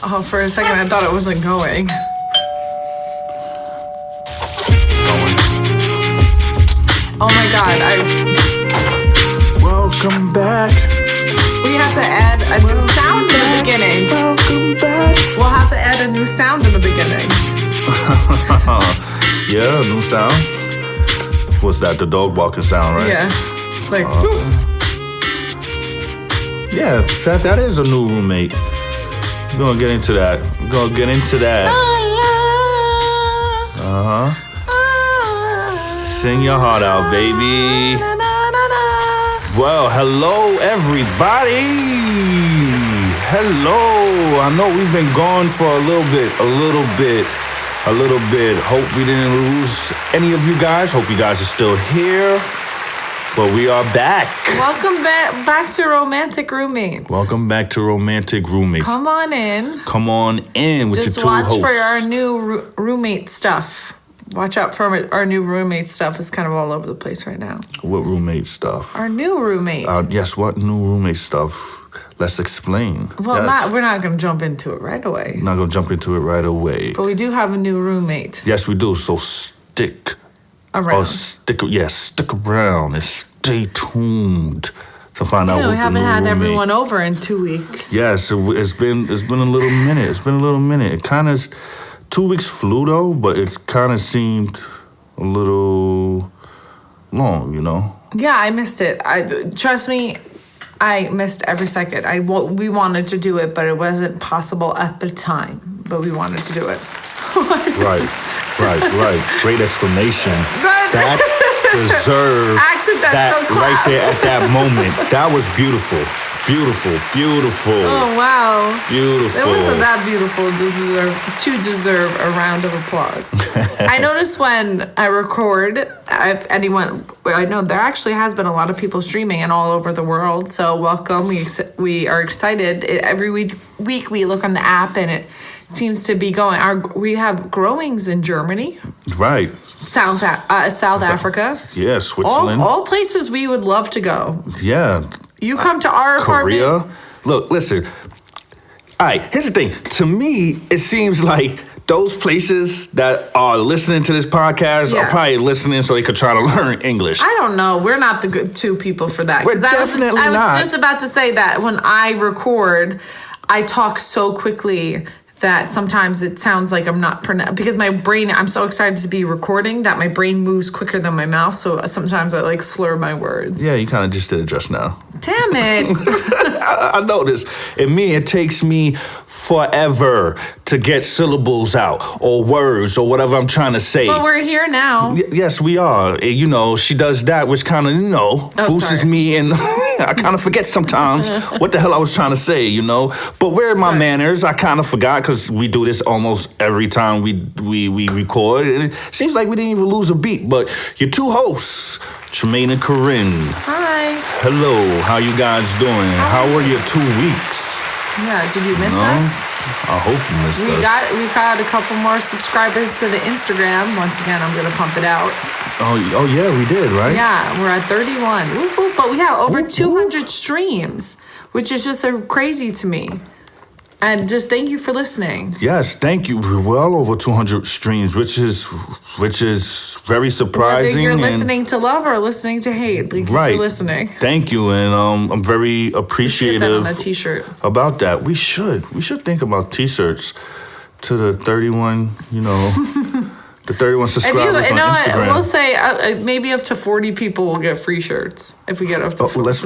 Oh, for a second I thought it wasn't going. Oh my God, Welcome back. We have to add a new sound in the beginning. Welcome back. We'll have to add a new sound in the beginning. Yeah, new sound. What's that? The dog barking sound, right? Yeah. Like, poof. Yeah, that is a new roommate. We're gonna get into that. Uh-huh. Sing your heart out, baby. Well, hello, everybody. Hello. I know we've been gone for a little bit. Hope we didn't lose any of you guys. Hope you guys are still here. But we are back. Welcome back to Romantic Roommates. Welcome back to Romantic Roommates. Come on in. With your two Just watch hosts. for our new roommate stuff. Watch out for our new roommate stuff. It's kind of all over the place right now. What roommate stuff? Our new roommate. Yes, what new roommate stuff? Let's explain. Well, yes. we're not going to jump into it right away. Not going to jump into it right away. But we do have a new roommate. Yes, we do. So stick around. Stick around and stay tuned to find out We what's the haven't new had roommate. everyone over in 2 weeks. Yes, it's been a little minute. It kind of 2 weeks flew though, but it kind of seemed a little long, you know. Yeah, I missed it. Trust me, I missed every second. We wanted to do it, but it wasn't possible at the time. But we wanted to do it. Right. Great explanation. That deserved that right there at that moment. That was beautiful. Oh, wow. Beautiful. It wasn't that beautiful to deserve a round of applause. I noticed when I record, I know there actually has been a lot of people streaming and all over the world. So welcome. We are excited. Every week we look on the app and it seems to be going. We have growings in Germany. Right. South Africa. Yeah, Switzerland. All places we would love to go. Yeah. You come to our apartment. Korea. Look, listen. All right, here's the thing. To me, it seems like those places that are listening to this podcast are probably listening so they could try to learn English. I don't know. We're not the good two people for that. We're definitely I was not. just about to say that when I record, I talk so quickly that sometimes it sounds like I'm not because my brain, I'm so excited to be recording that my brain moves quicker than my mouth. So sometimes I slur my words. Yeah, you kind of just did it just now. Damn it. I know this. It takes me forever to get syllables out or words or whatever I'm trying to say. But we're here now. Yes, we are. She does that, which kind of, boosts me, and I kind of forget sometimes what the hell I was trying to say, But where are my manners? I kind of forgot because we do this almost every time we record. And it seems like we didn't even lose a beat. But your two hosts, Tremaine and Corinne. Hi. Hello. How you guys doing? How were your 2 weeks? Yeah, did you miss us? I hope you missed us. We got a couple more subscribers to the Instagram. Once again, I'm going to pump it out. Oh yeah, we did, right? Yeah, we're at 31. Whoop, whoop. But we have over 200 streams, which is just so crazy to me. And just thank you for listening. Yes, thank you. We're well over 200 streams, which is very surprising. Whether you're listening to love or listening to hate, thank you for listening. Thank you, and I'm very appreciative Get that on a t-shirt. About that. We should think about t-shirts to the 31, the 31 subscribers on Instagram. We'll say maybe up to 40 people will get free shirts if we get up to 40.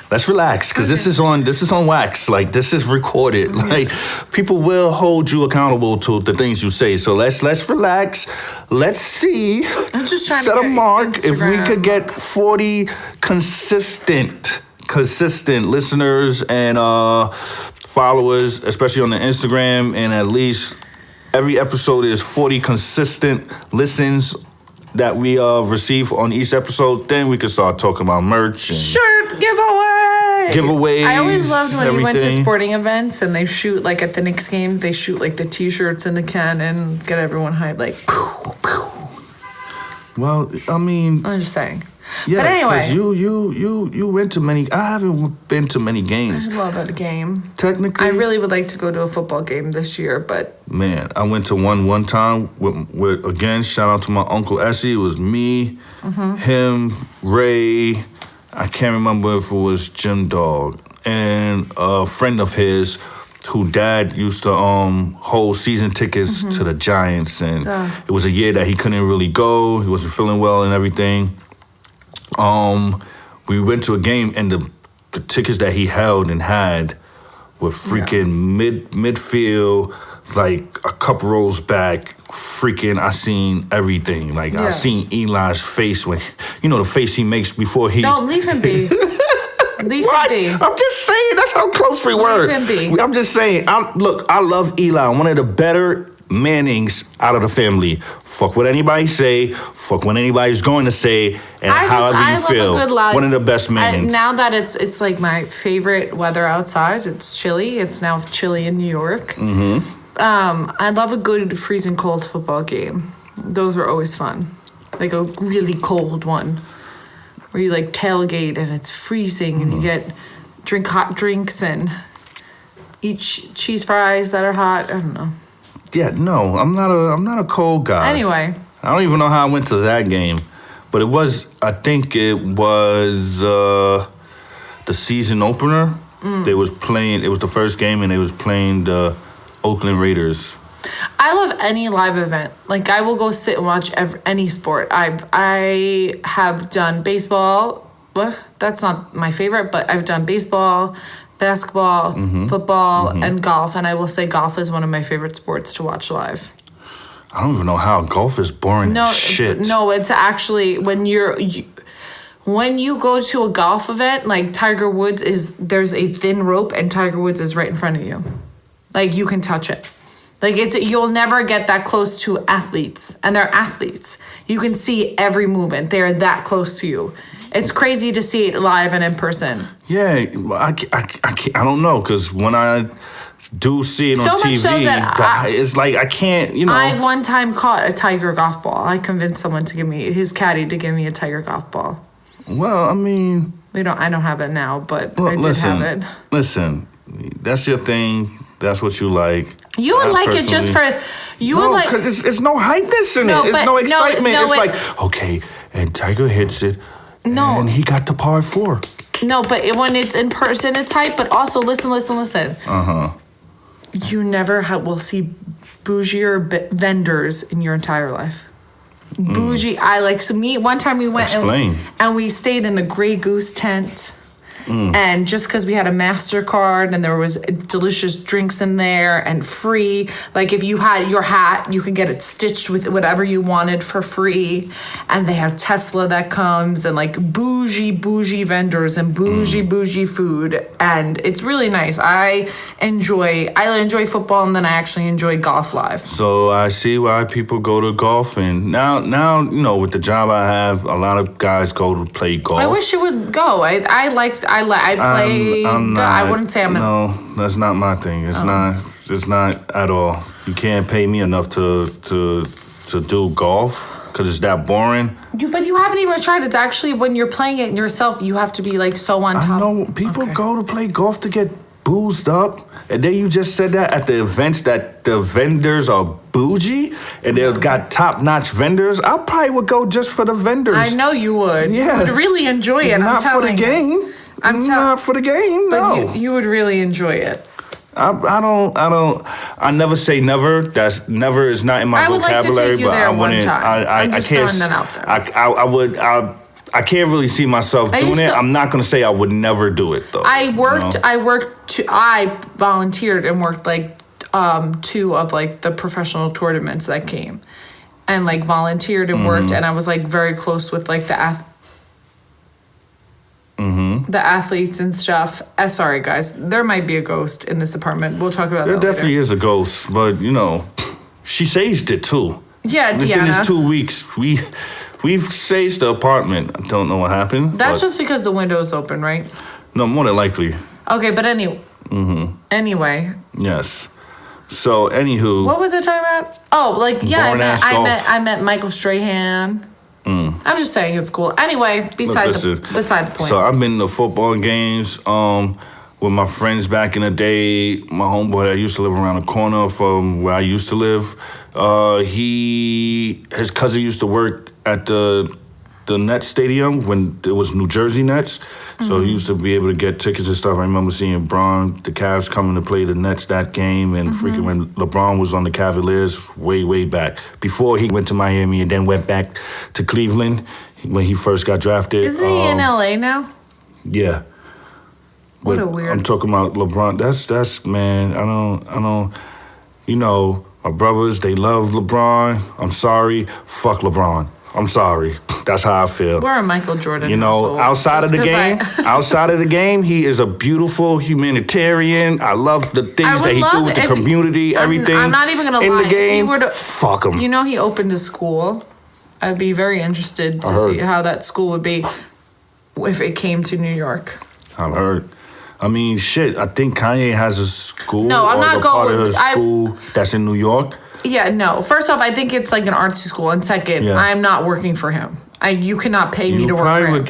Let's relax, because this is on wax. Like, this is recorded. Like, people will hold you accountable to the things you say. So let's relax. Let's see. I'm just trying set to a mark. Instagram. If we could get 40 consistent listeners and followers, especially on the Instagram, and at least every episode is 40 consistent listens that we receive on each episode, then we can start talking about merch and shirt giveaways. I always loved when you went to sporting events and they shoot, like at the Knicks game, they shoot like the t-shirts in the can and get everyone hyped, like. Well, I mean, I'm just saying. Yeah, but anyway, you went to many. I haven't been to many games. I love a game. Technically, I really would like to go to a football game this year, but man, I went to one time with again. Shout out to my uncle Essie. It was me, him, Ray. I can't remember if it was Jim Dog and a friend of his, who dad used to hold season tickets to the Giants, and it was a year that he couldn't really go. He wasn't feeling well and everything. We went to a game, and the tickets that he held and had were freaking midfield, like a couple rows back. Freaking, I seen everything. Like I seen Eli's face when, the face he makes before he. Don't leave him be. Leave him be. I'm just saying, that's how close we were. Leave him be. I'm just saying. I love Eli. One of the better Mannings out of the family. Fuck what anybody say. Fuck what anybody's going to say. And however you feel. Love a good lie. One of the best Mannings. Now that it's like my favorite weather outside. It's chilly. It's now chilly in New York. I love a good freezing cold football game. Those were always fun. Like a really cold one, where you like tailgate and it's freezing and you drink hot drinks and eat cheese fries that are hot. I don't know. Yeah, no, I'm not a cold guy. Anyway, I don't even know how I went to that game, but I think it was the season opener. They was playing. It was the first game, and they was playing the Oakland Raiders. I love any live event. Like I will go sit and watch any sport. I have done baseball. Well, that's not my favorite, but I've done baseball, basketball, football, and golf. And I will say golf is one of my favorite sports to watch live. I don't even know how golf is boring as shit. No, it's actually when you go to a golf event, like Tiger Woods there's a thin rope and Tiger Woods is right in front of you. Like you can touch it. Like you'll never get that close to athletes, and they're athletes. You can see every movement. They're that close to you. It's crazy to see it live and in person. Yeah, I don't know, because when I do see it on TV, so it's like I can't, I one time caught a Tiger golf ball. I convinced someone to give me his caddy to give me a Tiger golf ball. Well, I mean, I don't have it now, but I did have it. Listen, that's your thing. That's what you like. You would like it just for No, because it's no hypeness in it. It's no excitement. It's like, okay, and Tiger hits it. No. And he got the par 4. No, but when it's in person, it's hype. But also, listen. You never will see bougier vendors in your entire life. Bougie. One time we went and we stayed in the Grey Goose tent. And just because we had a MasterCard and there was delicious drinks in there and free, like if you had your hat, you could get it stitched with whatever you wanted for free. And they have Tesla that comes and like bougie vendors and bougie food. And it's really nice. I enjoy football, and then I actually enjoy golf live. So I see why people go to golf, and now with the job I have, a lot of guys go to play golf. I wish you would go. I play. I wouldn't say No, that's not my thing. It's not. It's not at all. You can't pay me enough to do golf because it's that boring. But you haven't even tried. It's actually when you're playing it yourself, you have to be like so on top. I know people go to play golf to get boozed up, and then you just said that at the events that the vendors are bougie and they've got top-notch vendors. I probably would go just for the vendors. I know you would. Yeah, you would really enjoy it. Not for the game. Not for the game. No, you would really enjoy it. I never say never. That's never is not in my vocabulary. I would like to take you there one time. I'm just throwing that out there. I can't really see myself doing it. I'm not gonna say I would never do it though. I volunteered and worked like 2 of like the professional tournaments that came, and like volunteered and worked, and I was like very close with like the athletes and stuff. Sorry guys, there might be a ghost in this apartment. We'll talk about that later. There definitely is a ghost, but she saged it too. Yeah, Deanna. Within these 2 weeks, we've saged the apartment. I don't know what happened. That's just because the window's open, right? No, more than likely. Okay, but anyway. Yes. So, anywho. What was I talking about? Oh, like, yeah, I met Michael Strahan. I'm just saying it's cool. Anyway, beside the point. So I've been to football games with my friends back in the day. My homeboy that used to live around the corner from where I used to live. His cousin used to work at the Nets stadium when it was New Jersey Nets. So he used to be able to get tickets and stuff. I remember seeing the Cavs coming to play the Nets that game, and freaking when LeBron was on the Cavaliers way back. Before he went to Miami and then went back to Cleveland when he first got drafted. Isn't he in LA now? Yeah. What a weird. I'm talking about LeBron. That's man, I don't my brothers, they love LeBron. I'm sorry. Fuck LeBron. I'm sorry. That's how I feel. We're a Michael Jordan. Outside of the game, he is a beautiful humanitarian. I love the things that he do with the community, everything. I'm not even gonna lie. In the game, fuck him. He opened a school. I'd be very interested to see how that school would be if it came to New York. I've heard. I mean, shit. I think Kanye has a school. No, I'm not part going. Of his school that's in New York. Yeah, no. First off, I think it's like an artsy school, and second, I'm not working for him. You cannot pay me to work for him.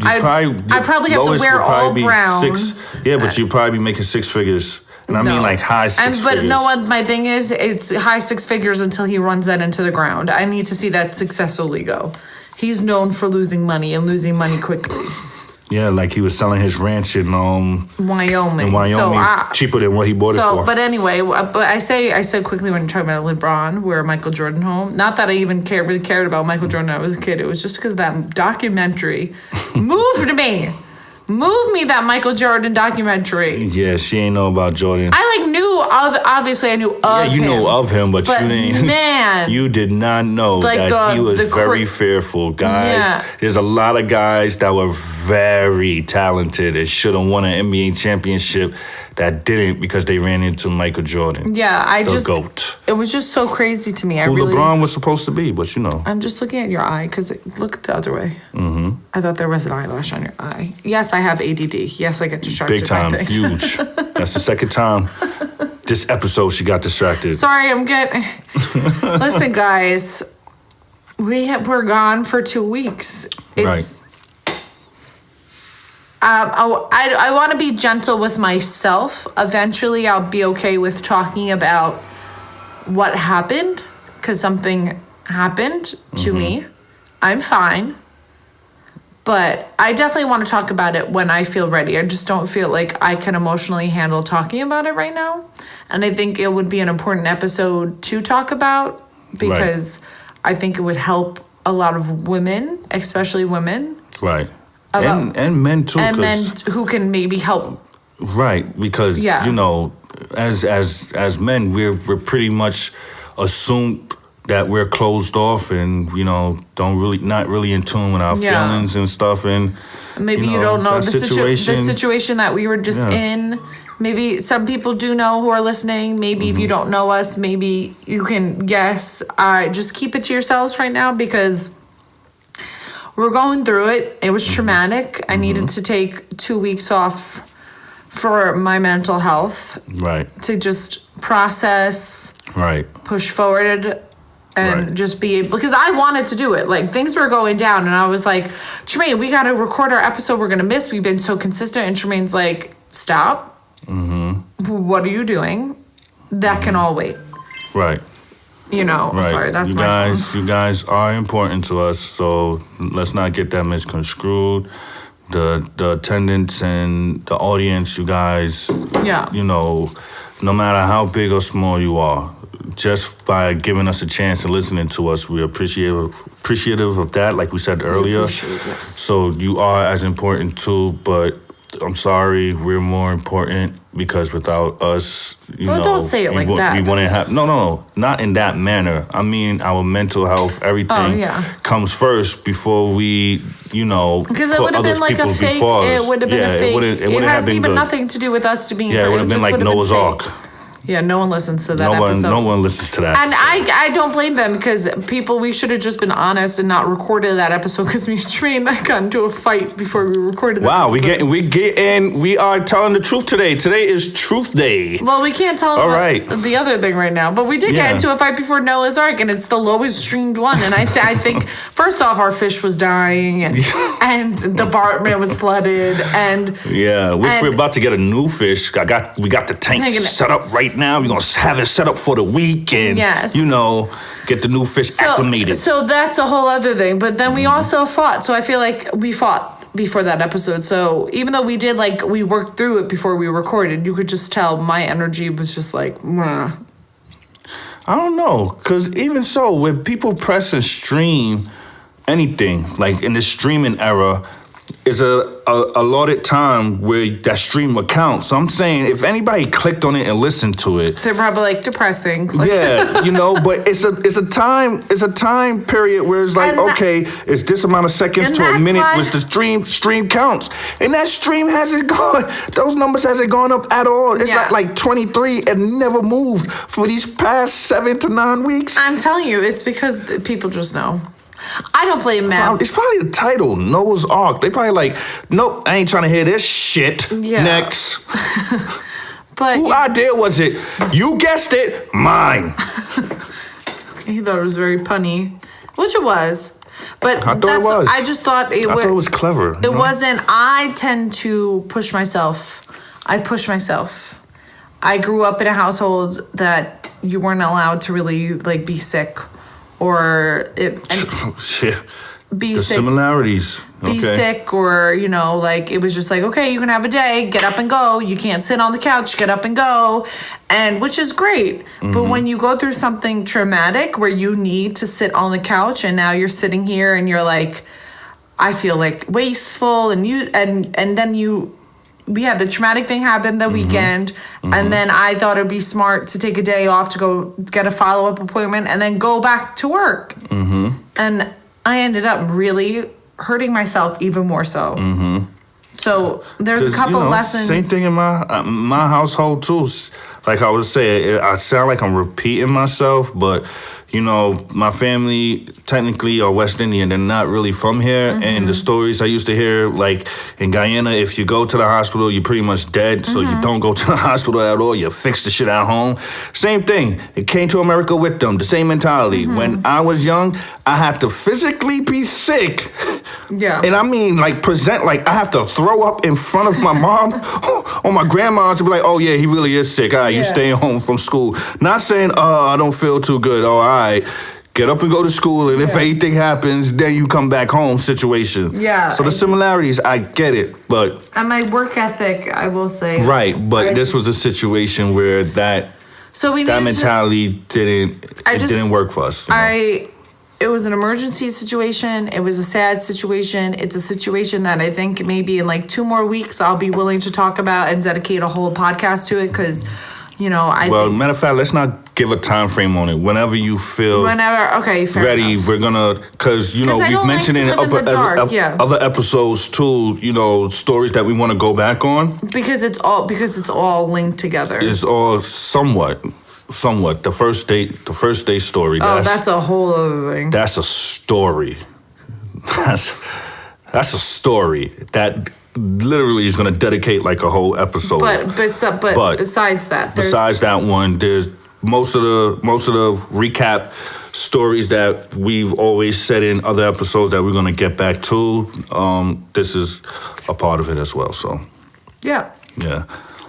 I probably have to wear all brown. But you'd probably be making six figures. And I mean like high six figures. But no, what my thing is, it's high six figures until he runs that into the ground. I need to see that successfully go. He's known for losing money and losing money quickly. Yeah, like he was selling his ranch in Wyoming. Cheaper than what he bought it for. But anyway, I said quickly when you're talking about LeBron, we're a Michael Jordan home. Not that I even really cared about Michael Jordan when I was a kid. It was just because of that documentary moved me. Move me, that Michael Jordan documentary. Yeah, she ain't know about Jordan. Obviously I knew of him. Yeah, you know of him, but you didn't. Man. You did not know that he was very fearful. Guys, there's a lot of guys that were very talented and should have won an NBA championship that didn't because they ran into Michael Jordan. Yeah, the GOAT. It was just so crazy to me. LeBron was supposed to be, but I'm just looking at your eye because look the other way. Mm-hmm. I thought there was an eyelash on your eye. Yes, I have ADD. Yes, I get distracted. Big time, by things. huge. That's the second time this episode she got distracted. Sorry, I'm getting... Listen, guys. We're gone for 2 weeks. Right. I want to be gentle with myself. Eventually, I'll be okay with talking about what happened because something happened to me. I'm fine. But I definitely want to talk about it when I feel ready. I just don't feel like I can emotionally handle talking about it right now. And I think it would be an important episode to talk about because I think it would help a lot of women, especially women. Right. And men too. And men who can maybe help. Right, because as men, we're pretty much assumed that we're closed off and not really in tune with our feelings and stuff. And maybe you don't know the situation that we were just in. Maybe some people do know who are listening. Maybe if you don't know us, maybe you can guess. Just keep it to yourselves right now because we're going through it. It was traumatic. I needed to take 2 weeks off for my mental health. Right. To just process. Right. Push forward and just be able, because I wanted to do it. Like things were going down and I was like, Tremaine, we got to record our episode we're going to miss. We've been so consistent. And Tremaine's like, stop. What are you doing? That can all wait. Right. Right. Sorry, that's my phone. You guys are important to us, so let's not get that misconstrued. The attendance and the audience, you guys, no matter how big or small you are, just by giving us a chance and listening to us, we're appreciative of that, like we said earlier. So you are as important too, but I'm sorry, we're more important because without us, don't say it like that. We wouldn't have. No, not in that manner. I mean, our mental health, everything comes first before we, because it would have been like a fake. It would have been a fake. It hasn't even nothing to do with us to being. Yeah, it would have been like Noah's Ark. Yeah, no one listens to that episode. No one listens to that. And I don't blame them because we should have just been honest and not recorded that episode because me and Tremaine got into a fight before we recorded that Wow, episode. we are telling the truth today. Today is Truth Day. Well, we can't tell them the other thing right now, but we did get into a fight before Noah's Ark, and it's the lowest streamed one. And I think first off, our fish was dying, and the apartment was flooded, and we're about to get a new fish. We got the tank set up right now. We're gonna have it set up for the week, and get the new fish acclimated. So that's a whole other thing. But then we also fought. So I feel like we fought before that episode. So even though we worked through it before we recorded, you could just tell my energy was just like, meh. I don't know, because even so, when people press and stream anything, like in the streaming era, is a allotted time where that stream will count. So I'm saying if anybody clicked on it and listened to it, they're probably like depressing. Yeah, but it's a time period where it's like, okay, it's this amount of seconds to a minute which the stream counts. And that stream hasn't gone, those numbers hasn't gone up at all. It's like 23 and never moved for these past 7 to 9 weeks. I'm telling you, it's because people just know. I don't blame them. It's probably the title, Noah's Ark. They probably like, nope, I ain't trying to hear this shit. Yeah. Next. But whose idea was it? You guessed it, mine. He thought it was very punny, which it was. But I thought it was. I just thought it was. I thought it was clever. It wasn't. I tend to push myself. I push myself. I grew up in a household that you weren't allowed to really be sick. Or shit. Be the sick. Similarities. Be sick, or it was just like, okay, you can have a day, get up and go. You can't sit on the couch, get up and go, and which is great. Mm-hmm. But when you go through something traumatic where you need to sit on the couch, and now you're sitting here and you're like, I feel like wasteful, and then we had the traumatic thing happen the weekend, and then I thought it'd be smart to take a day off to go get a follow-up appointment and then go back to work. Mm-hmm. And I ended up really hurting myself even more so. Mm-hmm. So there's a couple lessons. Same thing in my household too. Like I was saying, I sound like I'm repeating myself, but my family technically are West Indian. They're not really from here. Mm-hmm. And the stories I used to hear, like in Guyana, if you go to the hospital, you're pretty much dead. So you don't go to the hospital at all. You fix the shit at home. Same thing. It came to America with them. The same mentality. Mm-hmm. When I was young, I had to physically be sick. Yeah. And I mean, present, I have to throw up in front of my mom or my grandma to be like, oh, yeah, he really is sick. All right, you staying home from school. Not saying, I don't feel too good. Oh, all right, get up and go to school. And if anything happens, then you come back home situation. Yeah. So the similarities, I get it. But and my work ethic, I will say. Right. But this was a situation where that mentality didn't work for us. It was an emergency situation. It was a sad situation. It's a situation that I think maybe in 2 more weeks I'll be willing to talk about and dedicate a whole podcast to it because, matter of fact, let's not give a time frame on it. Whenever you feel ready, enough. We're gonna, because we've mentioned in other episodes too. Stories that we want to go back on because it's all linked together. It's all somewhat. The first date story. That's a whole other thing. That's a story. That's a story that literally is going to dedicate a whole episode. But besides that one, there's most of the recap stories that we've always said in other episodes that we're going to get back to. This is a part of it as well. So yeah.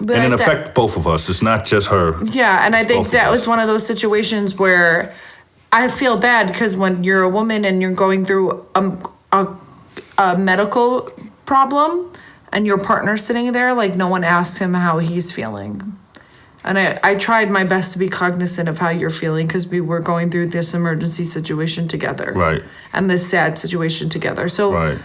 But and it affects both of us. It's not just her. Yeah, and I think that was one of those situations where I feel bad because when you're a woman and you're going through a medical problem and your partner's sitting there, no one asks him how he's feeling. And I tried my best to be cognizant of how you're feeling because we were going through this emergency situation together. Right. And this sad situation together. So right.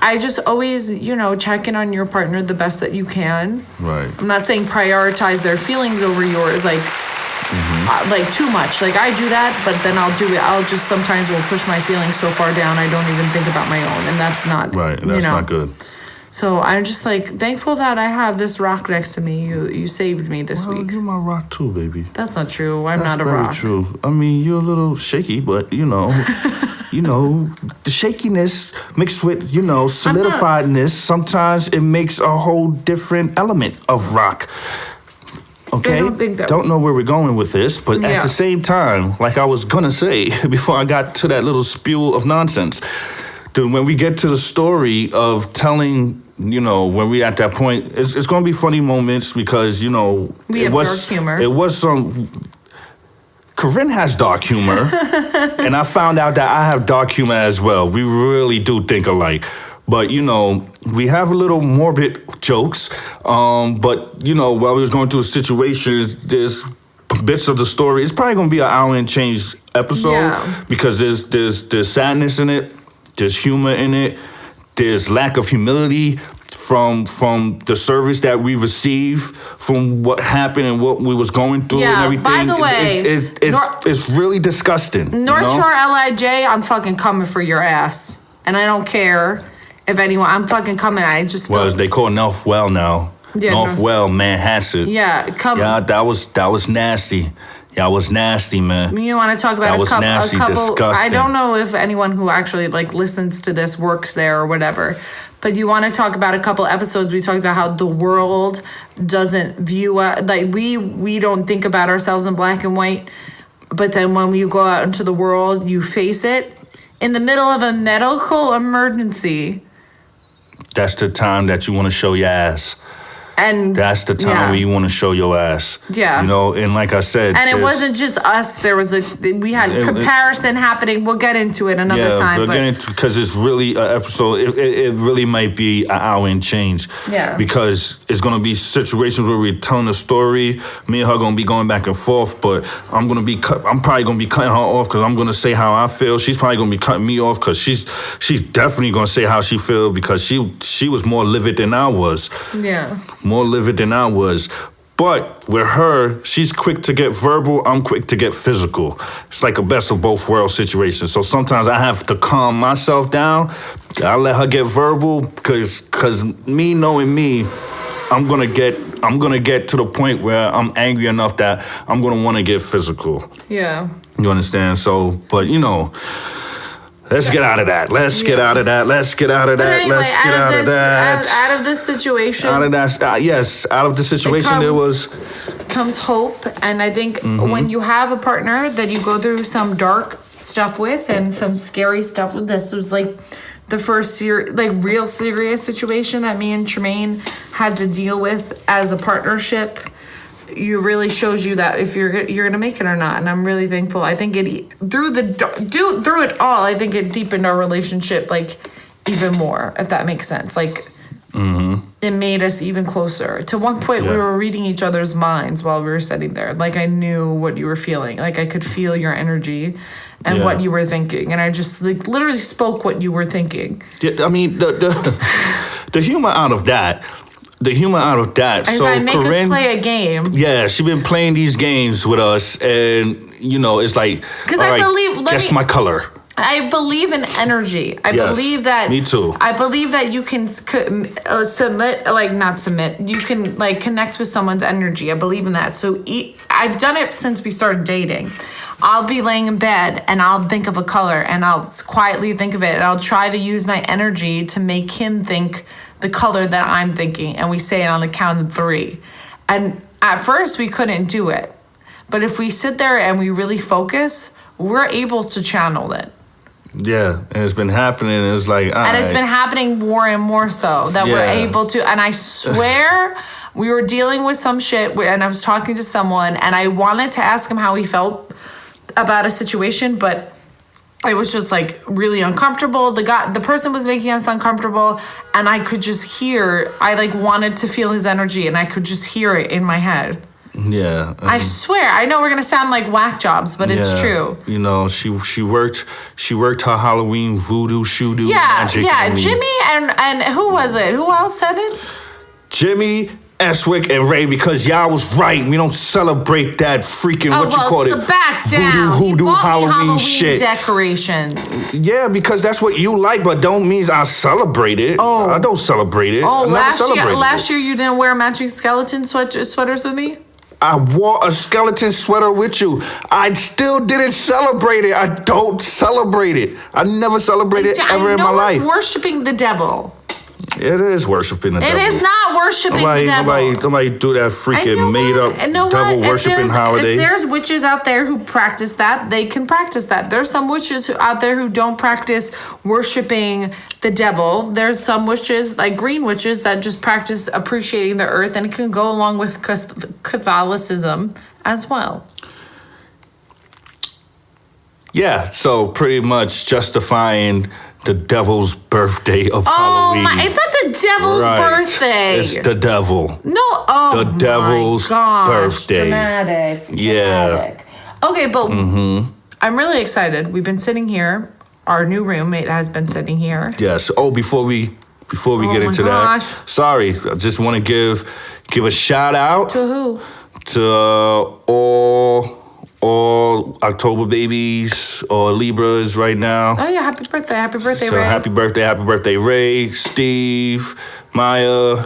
I just always, check in on your partner the best that you can. Right. I'm not saying prioritize their feelings over yours, too much. I do that, but then I'll do it. I'll just sometimes will push my feelings so far down I don't even think about my own, and that's not right. That's not good. So I'm just like thankful that I have this rock next to me. You saved me this week. You're my rock too, baby. That's not true. I'm not a very rock. True. I mean, you're a little shaky, but you know, the shakiness mixed with solidifiedness. Sometimes it makes a whole different element of rock. Okay, don't know where we're going with this, but at the same time, like I was gonna say before I got to that little spew of nonsense, dude, when we get to the story of telling, when we at that point, it's gonna be funny moments because we have dark humor. It was some. Corinne has dark humor, and I found out that I have dark humor as well. We really do think alike. But, we have a little morbid jokes. But, while we was going through the situations, there's bits of the story. It's probably going to be an hour and change episode because there's sadness in it. There's humor in it. There's lack of humility from the service that we received, from what happened and what we was going through and everything. By the way, it's really disgusting. North Shore LIJ, I'm fucking coming for your ass. And I don't care. If anyone, I'm fucking coming. I just feel... Well, they call Northwell now. Yeah, Northwell, Manhasset. Yeah, come. Yeah, that was nasty. Yeah, it was nasty, man. You want to talk about a couple? Disgusting. I don't know if anyone who actually listens to this works there or whatever, but you want to talk about a couple episodes. We talked about how the world doesn't view us we don't think about ourselves in black and white, but then when you go out into the world, you face it in the middle of a medical emergency. That's the time that you want to show your ass. And that's the time where you want to show your ass. Yeah. And like I said. And it wasn't just us. We had comparison happening. We'll get into it another time. We'll get into because it's really an episode. It really might be an hour and change. Yeah. Because it's going to be situations where we're telling a story. Me and her going to be going back and forth, but I'm probably going to be cutting her off because I'm going to say how I feel. She's probably going to be cutting me off because she's definitely going to say how she feels because she was more livid than I was. Yeah. More livid than I was. But with her, she's quick to get verbal, I'm quick to get physical. It's like a best of both worlds situation. So sometimes I have to calm myself down. I let her get verbal because me knowing me, I'm gonna get to the point where I'm angry enough that I'm gonna want to get physical. Yeah. You understand? So, but let's get out of that. Let's get out of that. Let's get out of that. Anyway, Let's get out of that. Out of this situation. Out of that. Yes, out of the situation there comes hope, and I think when you have a partner that you go through some dark stuff with and some scary stuff with, this was the first real serious situation that me and Tremaine had to deal with as a partnership. You really shows you that if you're gonna make it or not, and I'm really thankful. I think through it all, I think it deepened our relationship even more, if that makes sense. It made us even closer. To one point, we were reading each other's minds while we were sitting there. I knew what you were feeling. I could feel your energy and what you were thinking, and I just literally spoke what you were thinking. Yeah, I mean the humor out of that. So I make Corinne, us play a game. Yeah, she's been playing these games with us, and it's like, because I believe. Guess my color. I believe in energy. I believe that. Me too. I believe that you can not submit. You can connect with someone's energy. I believe in that. So I've done it since we started dating. I'll be laying in bed and I'll think of a color and I'll quietly think of it and I'll try to use my energy to make him think the color that I'm thinking, and we say it on the count of 3. And at first we couldn't do it, but if we sit there and we really focus, we're able to channel it. Yeah, and it's been happening. It's it's been happening more and more so that we're able to. And I swear, we were dealing with some shit, and I was talking to someone, and I wanted to ask him how he felt about a situation, but it was just really uncomfortable. The person was making us uncomfortable, and I could just hear. I wanted to feel his energy, and I could just hear it in my head. Yeah, I swear. I know we're gonna sound like whack jobs, but it's true. She worked her Halloween voodoo magic. Yeah, Jimmy and who was it? Who else said it? Jimmy Eswick and Ray, because y'all was right. We don't celebrate that freaking the back down. Voodoo Halloween shit. Decorations. Yeah, because that's what you like, but don't mean I celebrate it. Oh, I don't celebrate it. Oh, last year you didn't wear matching skeleton sweaters with me? I wore a skeleton sweater with you. I still didn't celebrate it. I don't celebrate it. I never celebrated it ever in my life. It's worshiping the devil. It is worshiping the devil. It is not worshiping the devil. Nobody do that freaking made up devil worshiping holiday. If there's witches out there who practice that, they can practice that. There's some witches out there who don't practice worshiping the devil. There's some witches, like green witches, that just practice appreciating the earth, and it can go along with Catholicism as well. Yeah, so pretty much justifying the devil's birthday of Halloween. It's not the devil's birthday. It's the devil. No, the devil's birthday. Dramatic. Yeah. Okay, but I'm really excited. We've been sitting here. Our new roommate has been sitting here. Yes. Oh, before we get into that, sorry, I just want to give a shout out to who? To all October babies or Libras right now. Oh yeah, happy birthday, so Ray. Happy birthday, Ray, Steve, Maya,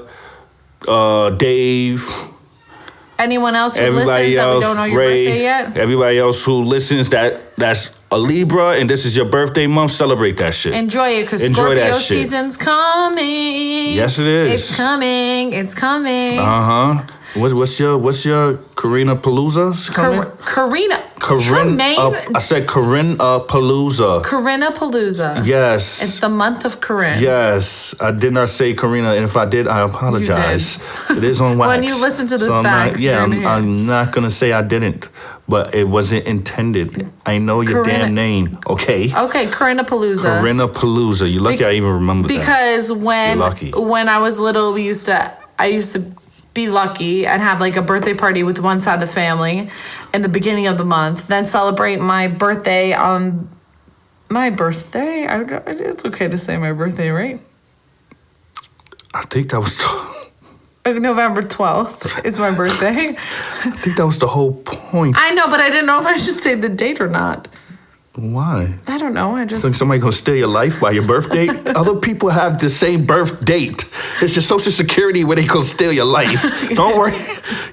Dave. Anyone else who listens that we don't know your birthday yet? Everybody else who listens that's a Libra and this is your birthday month, celebrate that shit. Enjoy it, because Scorpio season's coming. Yes, it is. It's coming. What's your Karina Palooza coming? Karina. I said Karina Palooza. Karina Palooza. Yes. It's the month of Corinne. Yes. I did not say Karina, and if I did, I apologize. You did. It is on wax. When you listen to this back. I'm not going to say I didn't, but it wasn't intended. I know your damn name, okay? Okay, Karina Palooza. Karina Palooza. You're lucky I even remember that. Because when I was little, I used to be lucky and have like a birthday party with one side of the family in the beginning of the month, then celebrate my birthday on my birthday. It's okay to say my birthday, right? I think that was November 12th is my birthday. I think that was the whole point. I know, but I didn't know if I should say the date or not. Why? I don't know. I just think somebody gonna steal your life by your birth date. Other people have the same birth date. It's your Social Security where they gonna steal your life. Don't worry.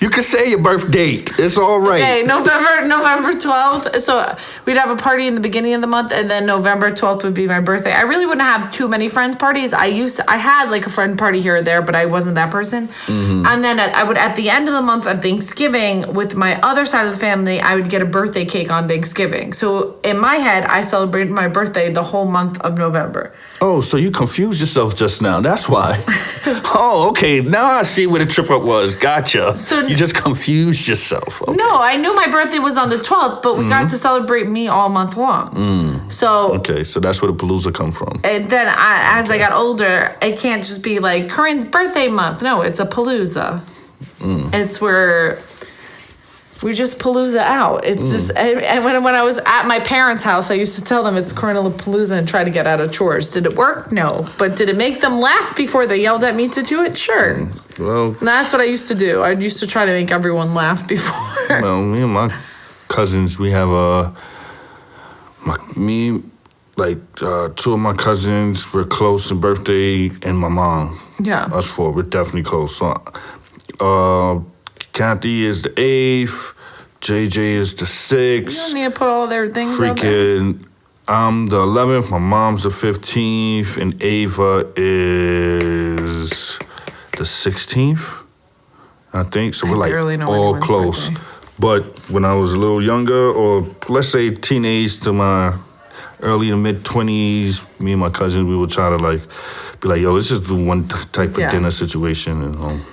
You can say your birth date. It's all right. Okay, November 12th. So we'd have a party in the beginning of the month, and then November 12th would be my birthday. I really wouldn't have too many friends parties. I had like a friend party here or there, but I wasn't that person. Mm-hmm. And then I would, at the end of the month at Thanksgiving, with my other side of the family, I would get a birthday cake on Thanksgiving. So in my head, I celebrated my birthday the whole month of November. Oh, so you confused yourself just now. That's why. Oh, okay. Now I see where the trip up was. Gotcha. So you just confused yourself. Okay. No, I knew my birthday was on the 12th, but we got to celebrate me all month long. So okay, so that's where the palooza come from. And then as I got older, it can't just be like Corinne's birthday month. No, it's a palooza. It's where we just palooza out. It's just, and when I was at my parents' house, I used to tell them it's Corinna Palooza and try to get out of chores. Did it work? No. But did it make them laugh before they yelled at me to do it? Sure. Well, that's what I used to do. I used to try to make everyone laugh before. Well, me and my cousins, we have two of my cousins, we're close in birthday, and my mom. Yeah. Us four, we're definitely close. So, Kathy is the 8th. JJ is the 6th. You don't need to put all their things out there. I'm the 11th. My mom's the 15th. And Ava is the 16th, I think. So we're like all close. Birthday. But when I was a little younger, or let's say teenage to my early to mid 20s, me and my cousins, we would try to be like, yo, let's just do one type of dinner situation at home.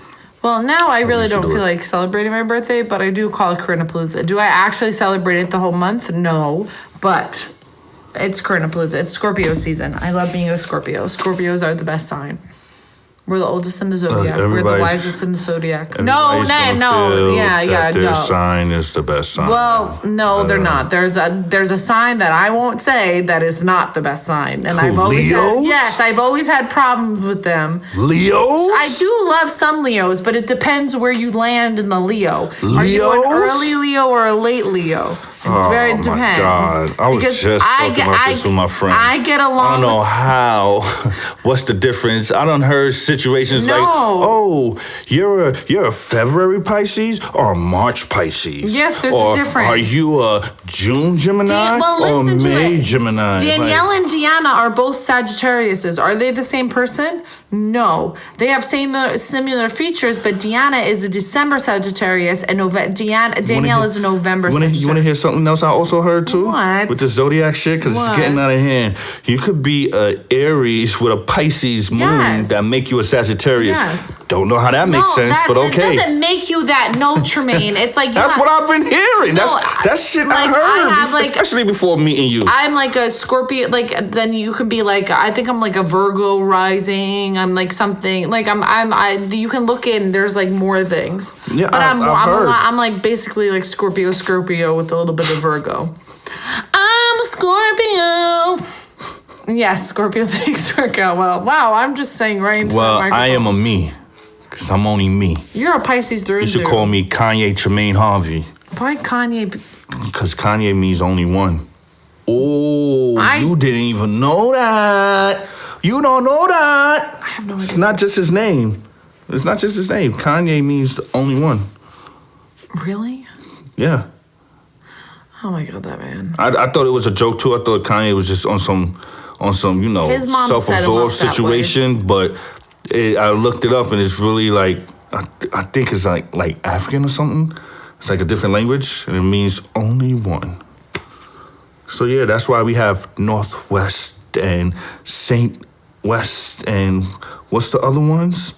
Well, now I really don't feel like celebrating my birthday, but I do call it Corinna Palooza. Do I actually celebrate it the whole month? No, but it's Corinna Palooza. It's Scorpio season. I love being a Scorpio. Scorpios are the best sign. We're the oldest in the zodiac. We're the everybody's- wisest in the zodiac. Everybody's gonna feel that their no. sign is the best sign. Well, no, they're not. There's a sign that I won't say that is not the best sign, and I've always I've always had problems with them. Leos? I do love some Leos, but it depends where you land in the Leo. Are you an early Leo or a late Leo? It depends. My God. I was Because just talking about this with my friend. I get along. I don't know how. What's the difference? I done heard situations like, oh, you're a February Pisces or a March Pisces? Yes, there's a difference. Are you a June Gemini or May Gemini? Danielle and Deanna are both Sagittariuses. Are they the same person? No. They have similar features, but Deanna is a December Sagittarius and Danielle is a November Sagittarius. You want to hear something else I also heard too? What? With the zodiac shit? Because it's getting out of hand. You could be a Aries with a Pisces moon that make you a Sagittarius. Yes. Don't know how that makes sense, but okay. It doesn't make you that. No, Tremaine. It's like that's what I've been hearing. That's shit like, I heard, I have, especially before meeting you. I'm like a Scorpio. Like then you could be like, I think I'm like a Virgo rising. I'm like something like you can look in. There's like more things. Yeah, but I've heard. I'm like basically like Scorpio with a little bit of Virgo. I'm a Scorpio. Yes, Scorpio thinks Virgo. Well, wow, I'm just saying right into the microphone. I am a me, because I'm only me. You're a Pisces through and through. You should call me Kanye Tremaine Harvey. Why Kanye? Because Kanye means only one. Oh, you didn't even know that. You don't know that. I have no idea. It's not just his name. It's not just his name. Kanye means the only one. Really? Yeah. Oh my God, that man. I thought it was a joke too. I thought Kanye was just on some self-absorbed situation. But I looked it up and it's really like I think it's like African or something. It's like a different language and it means only one. So yeah, that's why we have Northwest and Saint West and what's the other ones?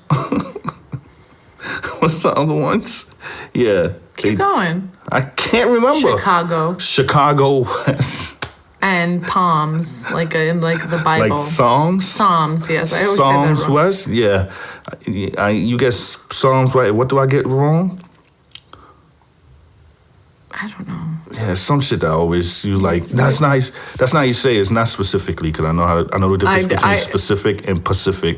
What's the other ones? Yeah. Keep going. I can't remember. Chicago West. And Palms, like in like the Bible. Like Psalms? Psalms, yes. I always Psalms say that wrong. West? Yeah. You guess Psalms right. What do I get wrong? I don't know. Yeah, some shit that always you like. That's not how you say it. It's not specifically because I know the difference between specific and Pacific.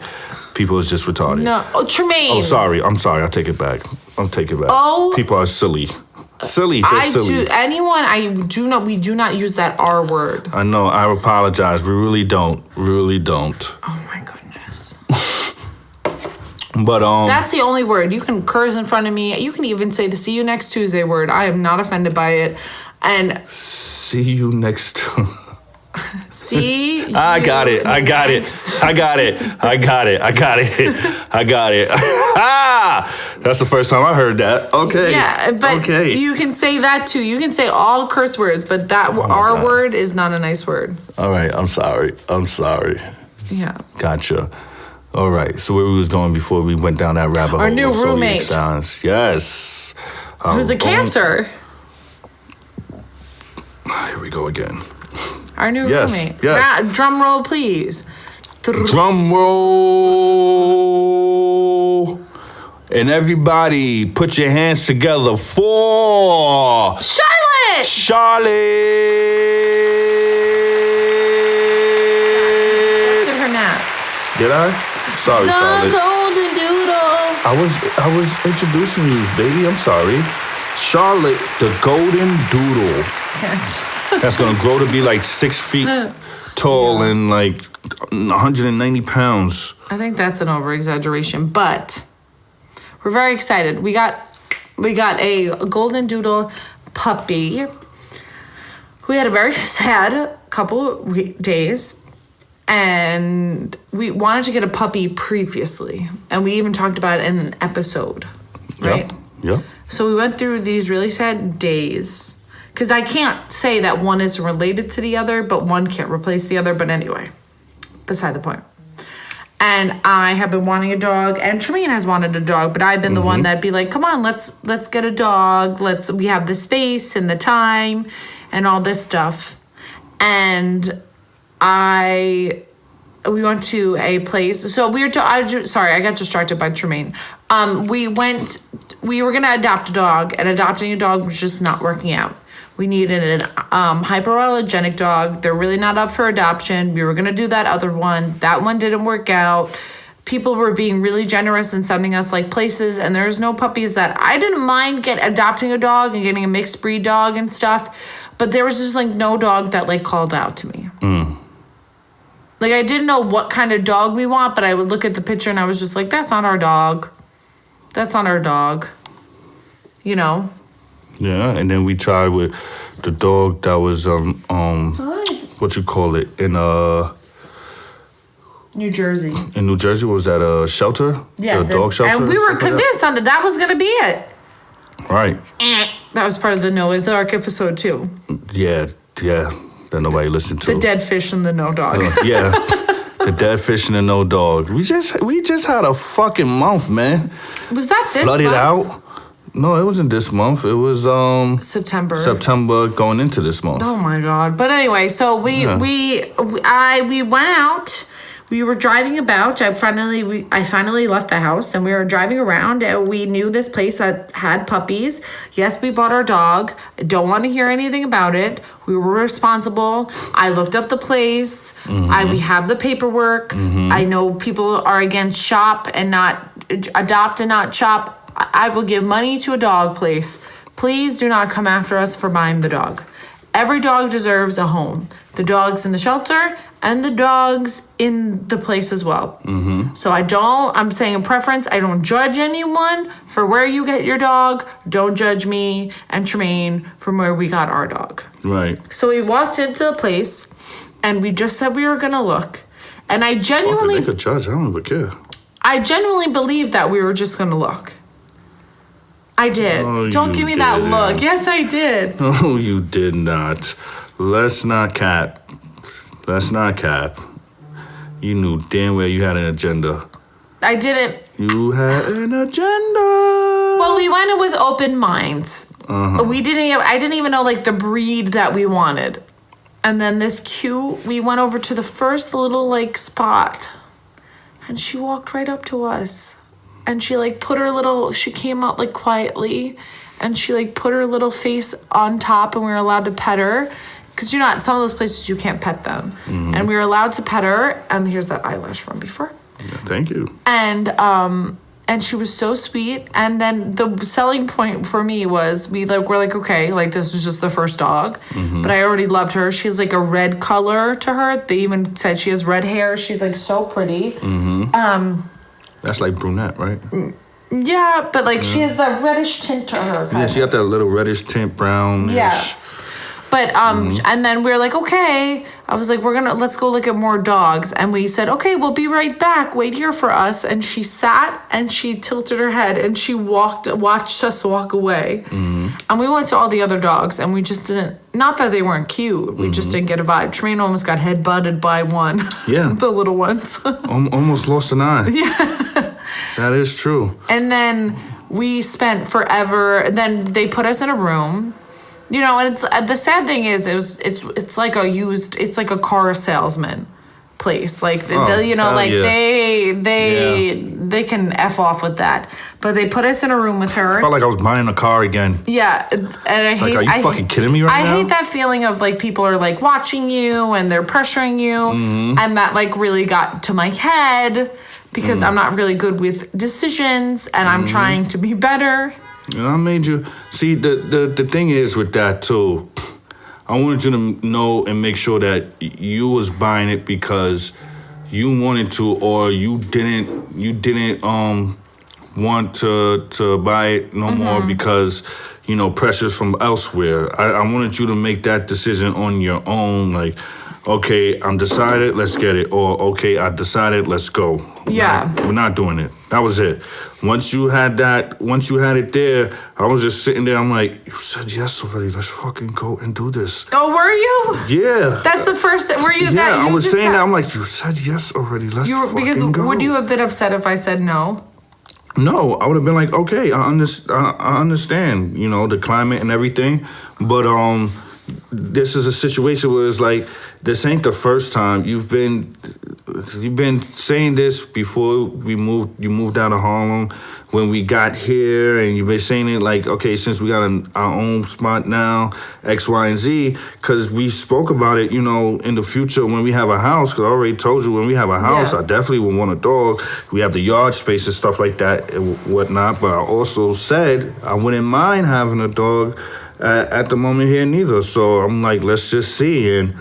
People is just retarded. No, Tremaine. Oh, sorry. I'm sorry. I take it back. Oh, people are silly. They're silly. We do not use that R word. I know. I apologize. We really don't. Oh my goodness. But that's the only word. You can curse in front of me. You can even say the "see you next Tuesday" word. I am not offended by it. And see you next. See. I got it. That's the first time I heard that. Okay. Yeah, but you can say that too. You can say all curse words, but that R word is not a nice word. All right. I'm sorry. Yeah. Gotcha. All right. So where we was going before we went down that rabbit hole? Our new roommate. Yes. Who's a Cancer. Here we go again. Our new roommate. Yes. Drum roll, please. Drum roll. And everybody, put your hands together for Charlotte. Did her nap? Did I? Sorry, Charlotte. The golden doodle. I was introducing you, baby. I'm sorry. Charlotte, the golden doodle. Yes. That's gonna grow to be like 6 feet tall and like 190 pounds. I think that's an over-exaggeration, but we're very excited. We got a golden doodle puppy. We had a very sad couple days, and we wanted to get a puppy previously, and we even talked about it in an episode, right? Yep. So we went through these really sad days. Because I can't say that one is related to the other, but one can't replace the other. But anyway, beside the point. And I have been wanting a dog, and Tremaine has wanted a dog, but I've been the one that'd be like, come on, let's get a dog. We have the space and the time and all this stuff. And I we went to a place. So we were. Sorry, I got distracted by Tremaine. We were gonna adopt a dog, and adopting a dog was just not working out. We needed an hypoallergenic dog. They're really not up for adoption. We were gonna do that other one. That one didn't work out. People were being really generous and sending us like places, and there's no puppies that I didn't mind adopting a dog and getting a mixed breed dog and stuff, but there was just like no dog that like called out to me. Like I didn't know what kind of dog we want, but I would look at the picture and I was just like, that's not our dog. That's not our dog. You know? Yeah, and then we tried with the dog that was what you call it in New Jersey. In New Jersey, was that a shelter? Yes, a dog shelter. And we were convinced on that was gonna be it. Right. That was part of the Noah's Ark episode too. Yeah. That nobody listened to. The dead fish and the no dog. Yeah. The dead fish and the no dog. We just had a fucking month, man. Was that this Flooded month? out. No, it wasn't this month. It was September. September going into this month. Oh my god. But anyway, so we went out. We were driving about. I finally left the house and we were driving around and we knew this place that had puppies. Yes, we bought our dog. I don't want to hear anything about it. We were responsible. I looked up the place. We have the paperwork. I know people are against shop and not adopt and not shop. I will give money to a dog place. Please do not come after us for buying the dog. Every dog deserves a home. The dogs in the shelter and the dogs in the place as well. So I'm saying a preference. I don't judge anyone for where you get your dog. Don't judge me and Tremaine from where we got our dog. Right. So we walked into the place and we just said we were going to look. And I genuinely... They could judge. I don't even care. I genuinely believed that we were just going to look. I did. Oh, don't give me that look. Yes, I did. No, you did not. Let's not cap. You knew damn well you had an agenda. I didn't. You had an agenda. Well, we went in with open minds. I didn't even know like the breed that we wanted. And then we went over to the first little like spot. And she walked right up to us. And she like she came up like quietly. And she like put her little face on top and we were allowed to pet her. Because at some of those places you can't pet them. And we were allowed to pet her. And here's that eyelash from before. Yeah, thank you. And she was so sweet. And then the selling point for me was we're like, okay, like this is just the first dog. But I already loved her. She has like a red color to her. They even said she has red hair. She's like so pretty. That's like brunette, right? Yeah, but like she has that reddish tint to her. Yeah, she got that little reddish tint, brownish. Yeah. But, and then we were like, okay. I was like, let's go look at more dogs. And we said, okay, we'll be right back. Wait here for us. And she sat and she tilted her head and she watched us walk away. And we went to all the other dogs and we just didn't, not that they weren't cute. We just didn't get a vibe. Tremaine almost got head-butted by one. Yeah. The little ones. Almost lost an eye. Yeah. That is true. And then we spent forever. Then they put us in a room. And it's the sad thing is it's like a car salesman place. Like they can F off with that. But they put us in a room with her. I felt like I was buying a car again. Yeah, and are you fucking kidding me right now? I hate that feeling of like people are like watching you and they're pressuring you, and that like really got to my head because I'm not really good with decisions and I'm trying to be better. I made you see the thing is with that too. I wanted you to know and make sure that you was buying it because you wanted to, or you didn't want to buy it no more because pressures from elsewhere. I wanted you to make that decision on your own, like, okay, I'm decided, let's get it, or okay, I decided, let's go. We're not doing it. That was it. Once you had it there, I was just sitting there. I'm like, you said yes already. Let's fucking go and do this. Oh, were you? Yeah. That's the first. Were you? Yeah, I was saying that. I'm like, you said yes already. Let's fucking go. Would you have been upset if I said no? No, I would have been like, okay, I understand. The climate and everything, but this is a situation where it's like, this ain't the first time you've been you've been saying this before you moved out of Harlem, when we got here, and you've been saying it like, okay, since we got our own spot now, X, Y, and Z, because we spoke about it, in the future when we have a house, because I already told you when we have a house, I definitely would want a dog. We have the yard space and stuff like that and whatnot, but I also said I wouldn't mind having a dog at the moment here neither. So I'm like, let's just see. And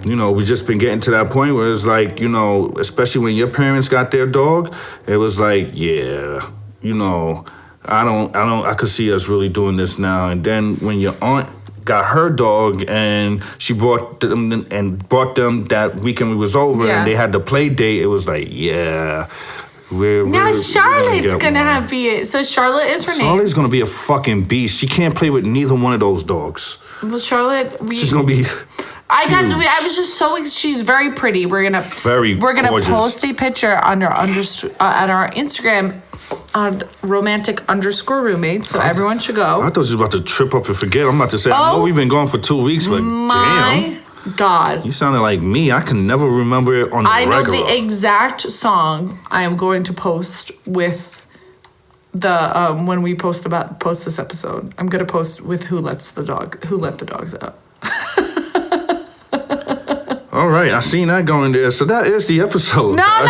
we just been getting to that point where it's like, especially when your parents got their dog, it was like, I could see us really doing this now. And then when your aunt got her dog and she brought them that weekend we was over and they had the play date, it was like, Charlotte's gonna be it. So Charlotte is her name. Charlotte's gonna be a fucking beast. She can't play with neither one of those dogs. Well, Charlotte, she's gonna be. I was just so. She's very pretty. We're gonna gorgeous. Post a picture on our Instagram on romantic_roommates. So everyone should go. I thought you were about to trip up and forget. I'm about to say, I know we've been gone for 2 weeks, but damn. God. You sounded like me. I can never remember it on the regular. I know the exact song I am going to post with the when we post this episode. I'm gonna post with who let the dogs out. All right, I seen that going there. So that is the episode. No.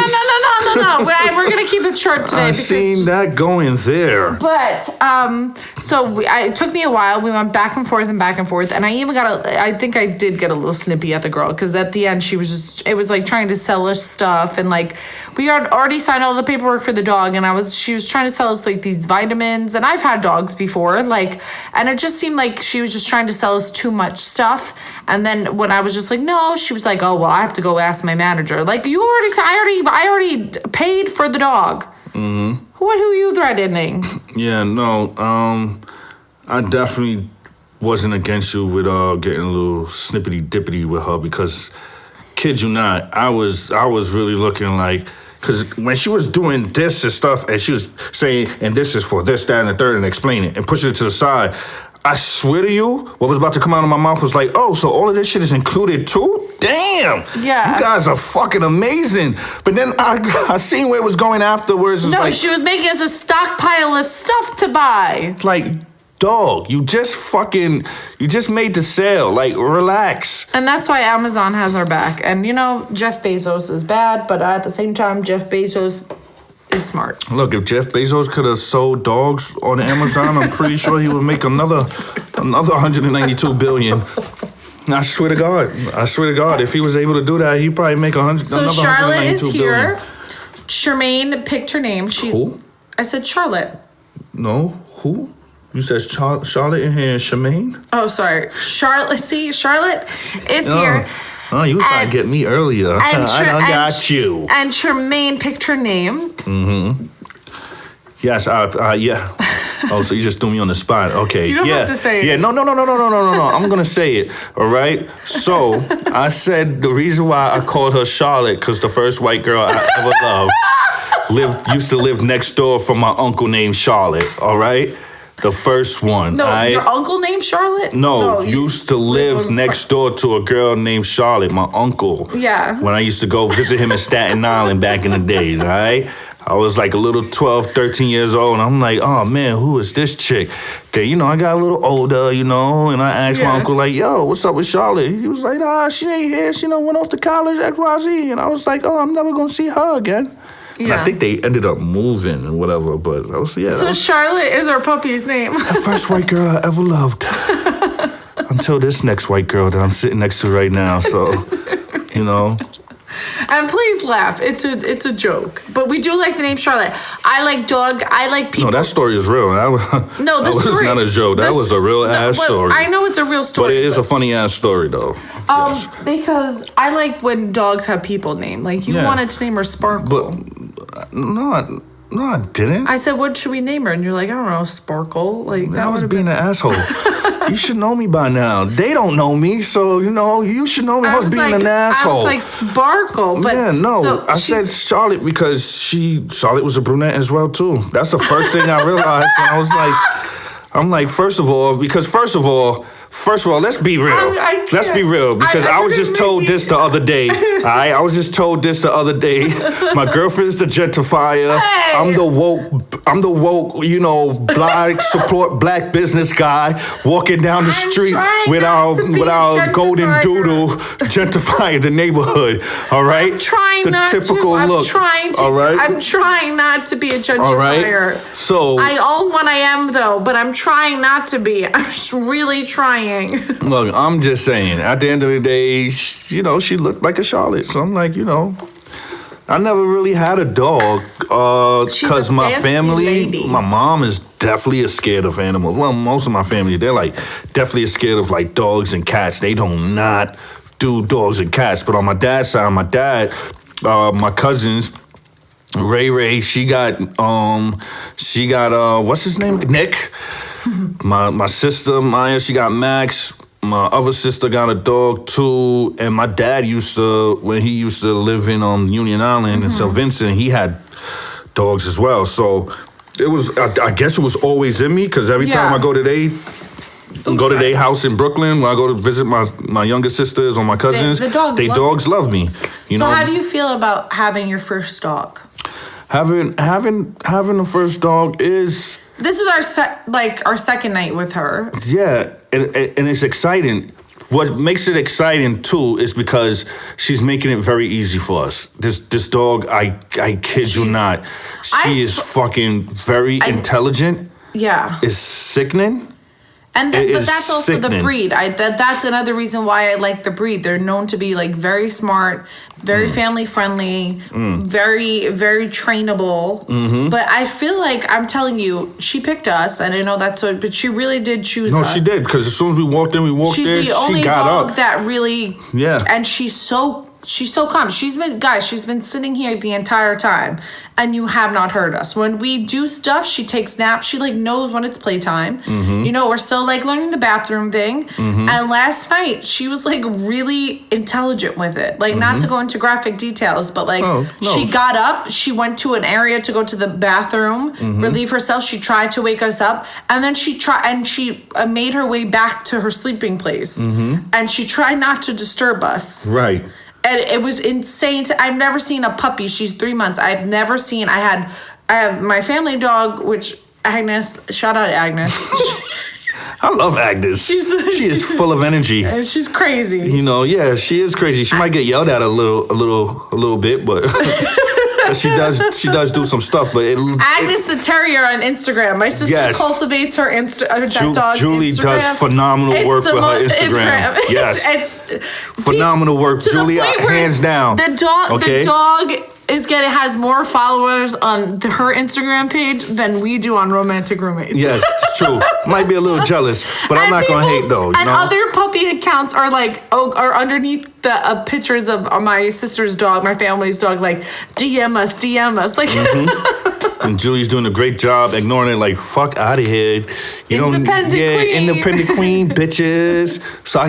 We're gonna keep it short today. I seen that going there. But it took me a while. We went back and forth, and I even I think I did get a little snippy at the girl because at the end it was like trying to sell us stuff, and like we had already signed all the paperwork for the dog, and she was trying to sell us like these vitamins, and I've had dogs before, like, and it just seemed like she was just trying to sell us too much stuff. And then when I was just like, no, she was like, oh well, I have to go ask my manager. Like, I already paid for the dog. Mm-hmm. Who are you threatening? Yeah, no. I definitely wasn't against you with getting a little snippety dippity with her because, kid you not, I was really looking like, because when she was doing this and stuff, and she was saying, and this is for this, that, and the third, and explaining it and pushing it to the side. I swear to you, what was about to come out of my mouth was like, oh, so all of this shit is included too? Damn! Yeah. You guys are fucking amazing. But then I seen where it was going afterwards. No, she was making us a stockpile of stuff to buy. Like, dog, you just made the sale. Like, relax. And that's why Amazon has our back. And, Jeff Bezos is bad, but at the same time, Jeff Bezos is smart. Look, if Jeff Bezos could have sold dogs on Amazon, I'm pretty sure he would make another 192 billion. I swear to God, if he was able to do that, he'd probably make another 192 billion. So Charlotte is here. Charmaine picked her name. Who? I said Charlotte. No, who? You said Charlotte in here and Charmaine? Oh, sorry. Charlotte is here. Oh, you was trying to get me earlier. I got you. And Charmaine picked her name. Mm-hmm. Yes, yeah. Oh, so you just threw me on the spot. Okay. You don't have to say it. Yeah, no. I'm going to say it, all right? So, I said the reason why I called her Charlotte, because the first white girl I ever loved used to live next door from my uncle named Charlotte, all right? The first one. No, your uncle named Charlotte? No, used to live next door to a girl named Charlotte, my uncle. Yeah. When I used to go visit him in Staten Island back in the days, all right? I was like a little 12, 13 years old, and I'm like, oh, man, who is this chick? Okay, I got a little older, and I asked my uncle, like, yo, what's up with Charlotte? He was like, she ain't here. She went off to college, XYZ. And I was like, oh, I'm never going to see her again. And I think they ended up moving and whatever, but I was, So Charlotte is our puppy's name. The first white girl I ever loved. Until this next white girl that I'm sitting next to right now, so, And please laugh. It's a joke. But we do like the name Charlotte. I like dog. I like people. No, that story is real. That was not a joke. That was a real ass story. I know it's a real story. But it is a funny ass story, though. Yes. Because I like when dogs have people named. Like, you wanted to name her Sparkle. But, no, I didn't. I said, what should we name her? And you're like, I don't know, Sparkle. Like, that was being an asshole. You should know me by now. They don't know me, so, you should know me. I was being an asshole. I was like, Sparkle. But yeah, no. So I said Charlotte because Charlotte was a brunette as well, too. That's the first thing I realized when I was like, first of all, First of all, let's be real. I Let's be real, because I was just told this the other day. All right, I was just told this the other day. My girlfriend is the gentrifier. Hey. I'm the woke, you know, support black business guy walking down the street with our golden doodle gentrifying the neighborhood. All right, I'm trying the not typical to. look. I'm trying to. All right, I'm trying not to be a gentrifier. all right. So I own what I am, though, but I'm trying not to be. I'm just really trying. look, I'm just saying. At the end of the day, you know, she looked like a Charlotte. So I'm like, you know, I never really had a dog because my family, lady. my mom is definitely scared of animals. Well, most of my family, they're like definitely scared of like dogs and cats. They do not do dogs and cats. But on my dad's side, my dad, my cousins, Ray, she got what's his name? Nick. My sister Maya, she got Max. My other sister got a dog too, and my dad when he used to live in Union Island in St. Vincent, he had dogs as well. So it was, I guess it was always in me, because every time I go to their house in Brooklyn, when I go to visit my younger sisters or my cousins, they dogs love me. You know? How do you feel about having your first dog? Having the first dog is. This is our second night with her. Yeah, and it's exciting. What makes it exciting too is because she's making it very easy for us. This dog, I kid you not, she is fucking very intelligent. Yeah, It's sickening. And but that's also sickening. the breed. That's another reason why I like the breed. They're known to be like very smart, very family friendly, very, very trainable. Mm-hmm. But I feel like, I'm telling you, she picked us, and I know that's so, but she really did choose No, us. she did, because as soon as we walked in, She's there, the only she got dog up. that really, and she's so calm. She's been sitting here the entire time, and you have not heard us. When we do stuff, she takes naps. She like knows when it's playtime. Mm-hmm. You know, we're still like learning the bathroom thing. Mm-hmm. And last night she was like really intelligent with it. Like not to go into graphic details, but like she got up, she went to an area to go to the bathroom, relieve herself. She tried to wake us up, and then she made her way back to her sleeping place, and she tried not to disturb us. Right. And it was insane. I've never seen a puppy. She's 3 months. I have my family dog, which Agnes, shout out Agnes. I love Agnes. She is full of energy. And she's crazy. You know, yeah, she is crazy. She might get yelled at a little bit, but she does do some stuff. But Agnes the Terrier on Instagram. My sister cultivates her that dog's Julie Instagram. does phenomenal work with her Instagram. Yes, it's phenomenal work, Julie. Hands down. The dog has more followers on her Instagram page than we do on Romantic Roommates. Yes, it's true. Might be a little jealous, but I'm not gonna hate though. And other puppy accounts are like are underneath the pictures of my sister's dog, my family's dog, like DM us, like. And Julie's doing a great job ignoring it, like fuck out of here. Independent queen, bitches. So I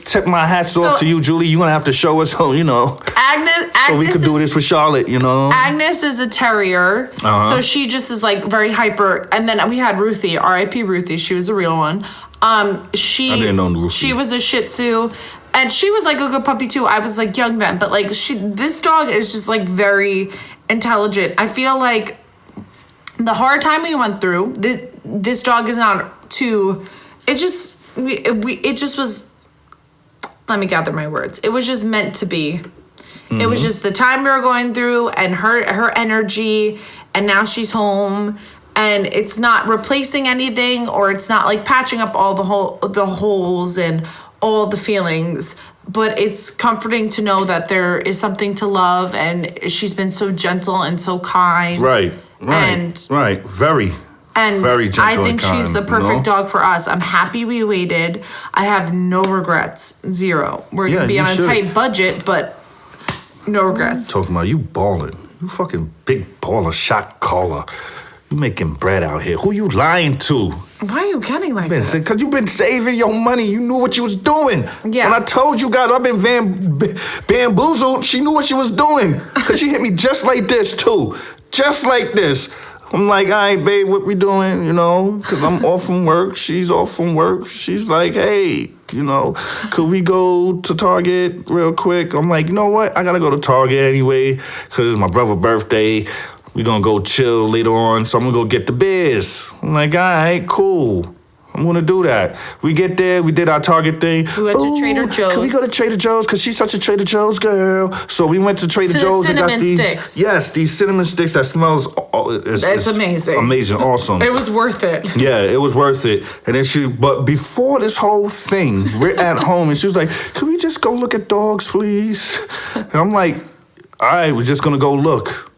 tip my hats off to you, Julie. You're gonna have to show us, so Agnes so we could do this with Charlotte, Agnes is a terrier, so she just is like very hyper. And then we had Ruthie, R.I.P. Ruthie. She was a real one. I didn't know Ruthie. She was a Shih Tzu, and she was like a good puppy too. I was like young then, but like this dog is just like very intelligent. I feel like the hard time we went through, this dog is not too. It just was. Let me gather my words. It was just meant to be. It was just the time we were going through, and her energy, and now she's home, and it's not replacing anything, or it's not like patching up all the holes and all the feelings, but it's comforting to know that there is something to love, and she's been so gentle and so kind. Right. Very. And very gentle. I think she's the perfect dog for us. I'm happy we waited. I have no regrets. Zero. We're gonna be on a tight budget, but no regrets. Talking about you balling. You fucking big baller, shot caller. You making bread out here. Who you lying to? Why are you getting like that? Because you've been saving your money. You knew what you was doing. Yes. When I told you guys I've been bamboozled, she knew what she was doing. Because she hit me just like this, too. Just like this. I'm like, all right, babe, what we doing, you know? Because I'm off from work. She's off from work. She's like, hey, you know, could we go to Target real quick? I'm like, you know what? I got to go to Target anyway because it's my brother's birthday. We're going to go chill later on, so I'm going to go get the beers. I'm like, all right, cool. I'm gonna do that. We get there, we did our Target thing. We went to Trader Joe's. Can we go to Trader Joe's? Because she's such a Trader Joe's girl. So we went to Trader Joe's and got these sticks. Yes, these cinnamon sticks that smells it's amazing. Amazing, awesome. It was worth it. Yeah, it was worth it. And then but before this whole thing, we're at home and she was like, can we just go look at dogs, please? And I'm like, all right, we're just gonna go look.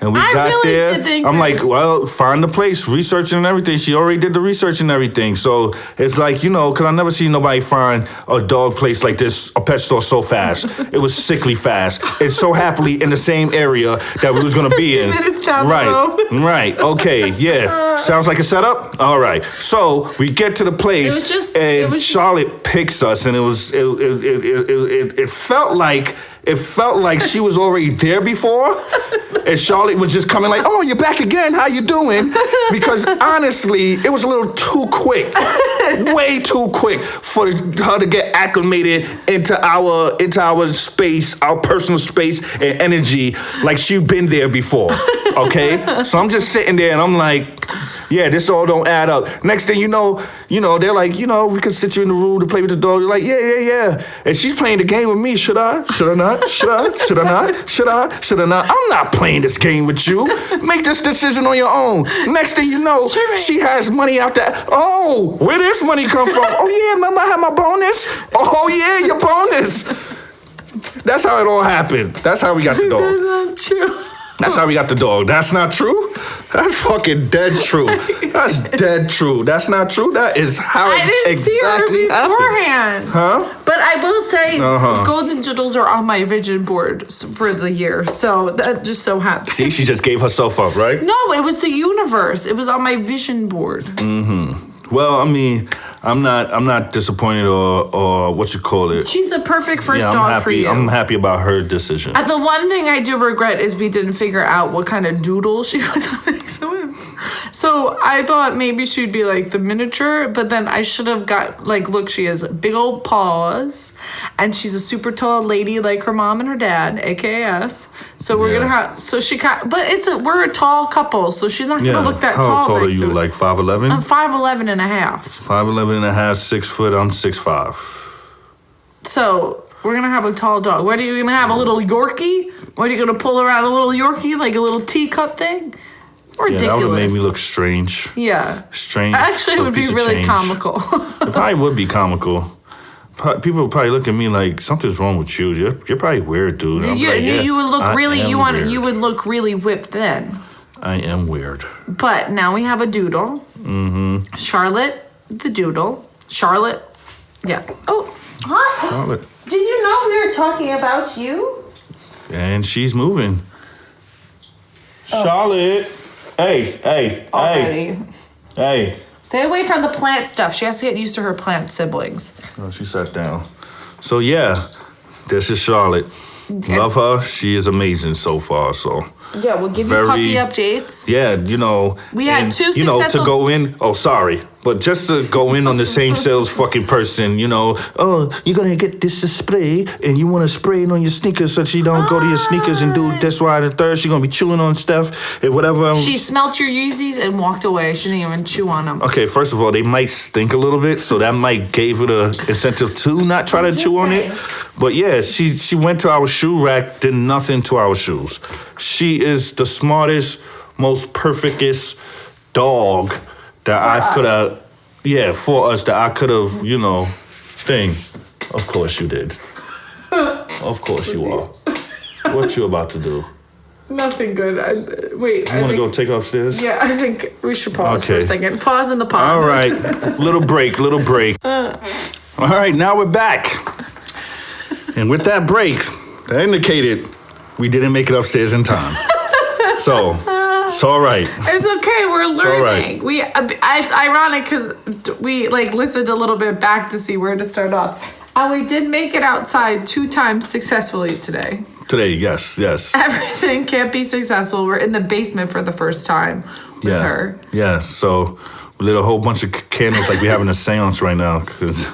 And we got there. I'm like, well, find the place, researching and everything. She already did the research and everything. So it's like, you know, because I never seen nobody find a dog place like this, a pet store so fast. It was sickly fast. It's so happily in the same area that we was going to be in. Right. Okay. Yeah. Sounds like a setup? All right. So we get to the place and Charlotte picks us and it felt like she was already there before. And Charlotte was just coming like, oh, you're back again. How you doing? Because honestly, it was a little too quick. Way too quick for her to get acclimated into our space, our personal space and energy like she'd been there before. Okay? So I'm just sitting there and I'm like, yeah, this all don't add up. Next thing you know, they're like, we could sit you in the room to play with the dog. You're like, yeah. And she's playing the game with me. Should I? Should I not? Should I? Should I not? Should I? Should I not? I'm not playing this game with you. Make this decision on your own. Next thing you know, she has money out there. Oh, where this money come from? Oh, yeah, remember I had my bonus? Oh, yeah, your bonus. That's how it all happened. That's how we got the dog. That's not true. That's how we got the dog. That's not true? That's fucking dead true. That's dead true. That's not true? That is how it exactly happened. Huh? But I will say, golden doodles are on my vision board for the year. So that just so happened. See, she just gave herself up, right? No, it was the universe. It was on my vision board. Mm-hmm. Well, I mean, I'm not disappointed or what you call it. She's a perfect first dog for you. I'm happy about her decision. The one thing I do regret is we didn't figure out what kind of doodle she was a mix with. So I thought maybe she'd be like the miniature, but then I should have got look, she has big old paws, and she's a super tall lady like her mom and her dad, aka us. So we're gonna have we're a tall couple, so she's not gonna look that tall. How tall are you? Like 5'11"? I'm 5'11" and a half. 5'11" and a half, 6 foot. I'm 6'5". So we're gonna have a tall dog. What are you gonna have? A little Yorkie? What are you gonna pull around a little Yorkie like a little teakup thing? Ridiculous. Yeah, that would have made me look strange. Yeah. Strange. Actually, it would be really comical. It probably would be comical. People would probably look at me like something's wrong with you. You're probably weird, dude. You would look you would look really whipped then. I am weird. But now we have a doodle. Mm-hmm. Charlotte, the doodle. Charlotte. Yeah. Oh, hi. Charlotte. Did you know we were talking about you? And she's moving. Oh. Charlotte. Hey. Already. Hey. Stay away from the plant stuff. She has to get used to her plant siblings. Oh, she sat down. So, yeah, this is Charlotte. Okay. Love her. She is amazing so far, so... Yeah, we'll give you puppy updates. Yeah, we had two successful... to go in... Oh, sorry. But just to go in on the same sales fucking person, oh, you're going to get this to spray, and you want to spray it on your sneakers so she don't go to your sneakers and do this, why, the third. She's going to be chewing on stuff and whatever. She smelt your Yeezys and walked away. She didn't even chew on them. Okay, first of all, they might stink a little bit, so that might give her the incentive to not try to chew on it. But yeah, she went to our shoe rack, did nothing to our shoes. She is the smartest, most perfectest dog that I could have, for us, that I could have, thing. Of course you did. Of course you are. What you about to do? Nothing good. Wait. You want to go take upstairs? Yeah, I think we should pause for a second. Pause in the pod. All right. Little break. All right, now we're back. And with that break, that indicated we didn't make it upstairs in time. So, it's all right. It's okay. We're learning. Right. It's ironic because we listened a little bit back to see where to start off. And we did make it outside 2 times successfully today. Today, yes. Everything can't be successful. We're in the basement for the first time with her. Yeah, so we lit a whole bunch of candles like we're having a seance right now because